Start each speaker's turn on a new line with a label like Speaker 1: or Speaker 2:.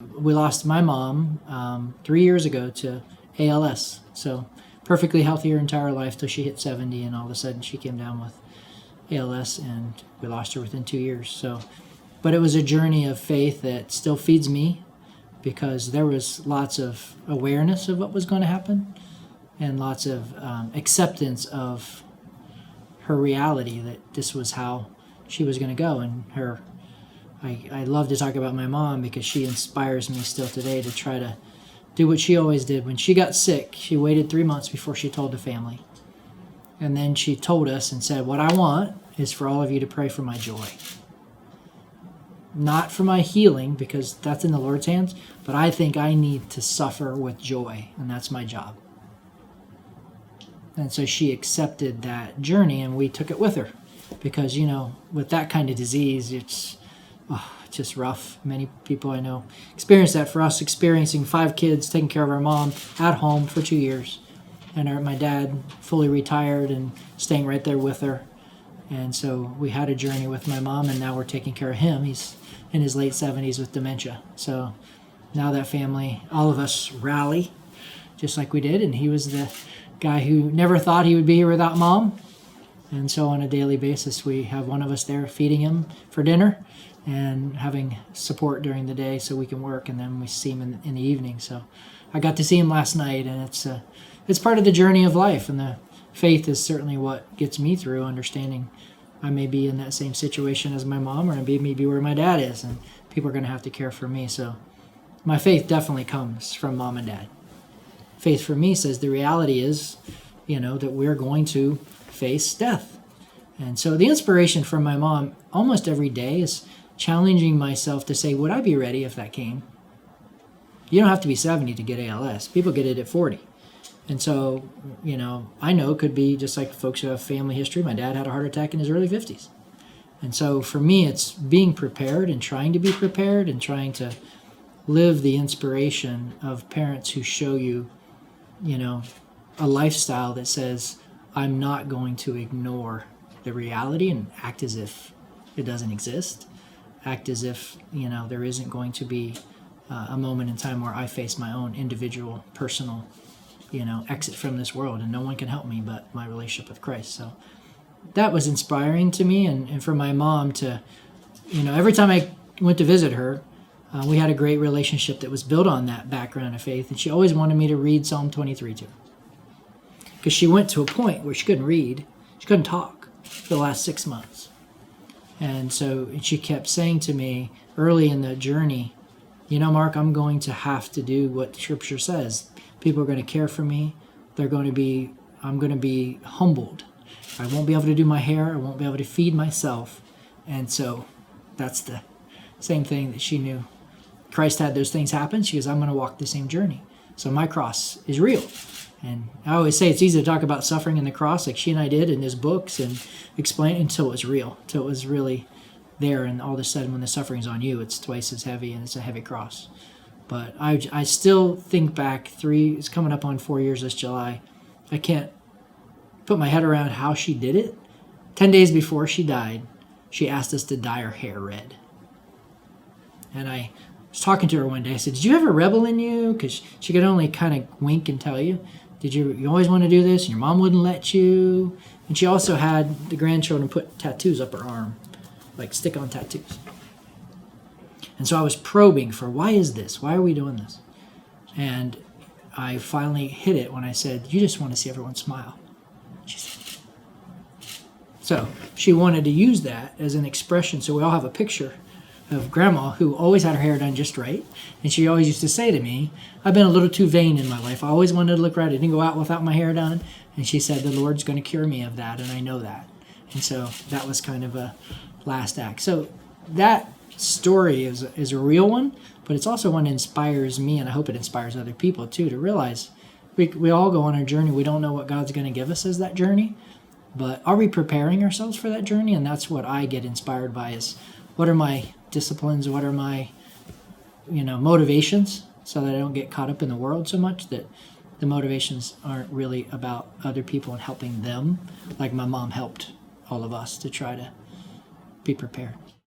Speaker 1: We lost my mom 3 years ago to ALS. So perfectly healthy her entire life till she hit 70, and all of a sudden she came down with ALS, and we lost her within 2 years. So, but it was a journey of faith that still feeds me, because there was lots of awareness of what was going to happen, and lots of acceptance of her reality, that this was how she was going to go. And I love to talk about my mom, because she inspires me still today to try to do what she always did. When she got sick, she waited 3 months before she told the family. And then she told us and said, what I want is for all of you to pray for my joy. Not for my healing, because that's in the Lord's hands, but I think I need to suffer with joy, and that's my job. And so she accepted that journey, and we took it with her. Because, with that kind of disease, it's just rough. Many people I know experience that. For us, experiencing 5 kids, taking care of our mom at home for 2 years, and my dad fully retired and staying right there with her. And so we had a journey with my mom, and now we're taking care of him. He's in his late 70s with dementia. So now that family, all of us rally just like we did. And he was the guy who never thought he would be here without mom. And so on a daily basis, we have one of us there feeding him for dinner and having support during the day so we can work, and then we see him in the evening. So I got to see him last night, and it's part of the journey of life, and the faith is certainly what gets me through, understanding I may be in that same situation as my mom, or I may be where my dad is, and people are going to have to care for me. So my faith definitely comes from mom and dad. Faith for me says the reality is, that we're going to face death. And so the inspiration from my mom almost every day is challenging myself to say, would I be ready if that came? You don't have to be 70 to get ALS. People get it at 40. And so, I know it could be just like folks who have family history. My dad had a heart attack in his early 50s. And so for me, it's being prepared and trying to be prepared and trying to live the inspiration of parents who show you, a lifestyle that says, I'm not going to ignore the reality and act as if it doesn't exist. Act as if, there isn't going to be a moment in time where I face my own individual, personal, exit from this world, and no one can help me but my relationship with Christ. So that was inspiring to me, and for my mom to, every time I went to visit her, we had a great relationship that was built on that background of faith, and she always wanted me to read Psalm 23 to her. Because she went to a point where she couldn't read, she couldn't talk for the last 6 months. And so she kept saying to me early in the journey, Mark, I'm going to have to do what Scripture says. People are going to care for me. I'm going to be humbled. I won't be able to do my hair. I won't be able to feed myself. And so that's the same thing that she knew. Christ had those things happen. She goes, I'm going to walk the same journey. So my cross is real. And I always say it's easy to talk about suffering and the cross like she and I did in these books and explain it until it was real, until it was really there. And all of a sudden when the suffering's on you, it's twice as heavy, and it's a heavy cross. But I still think back it's coming up on 4 years this July. I can't put my head around how she did it. 10 days before she died, she asked us to dye her hair red. And I was talking to her one day. I said, did you have a rebel in you? Because she could only kind of wink and tell you. Did you always want to do this? And your mom wouldn't let you. And she also had the grandchildren put tattoos up her arm, like stick-on tattoos. And so I was probing for, why is this? Why are we doing this? And I finally hit it when I said, you just want to see everyone smile. She said. So she wanted to use that as an expression. So we all have a picture of Grandma, who always had her hair done just right. And she always used to say to me, I've been a little too vain in my life. I always wanted to look right. I didn't go out without my hair done. And she said, the Lord's going to cure me of that, and I know that. And so that was kind of a last act. So that story is a real one, but it's also one that inspires me, and I hope it inspires other people too, to realize we all go on our journey. We don't know what God's going to give us as that journey, but are we preparing ourselves for that journey? And that's what I get inspired by, is what are my disciplines, what are my motivations, so that I don't get caught up in the world so much that the motivations aren't really about other people and helping them, like my mom helped all of us to try to be prepared.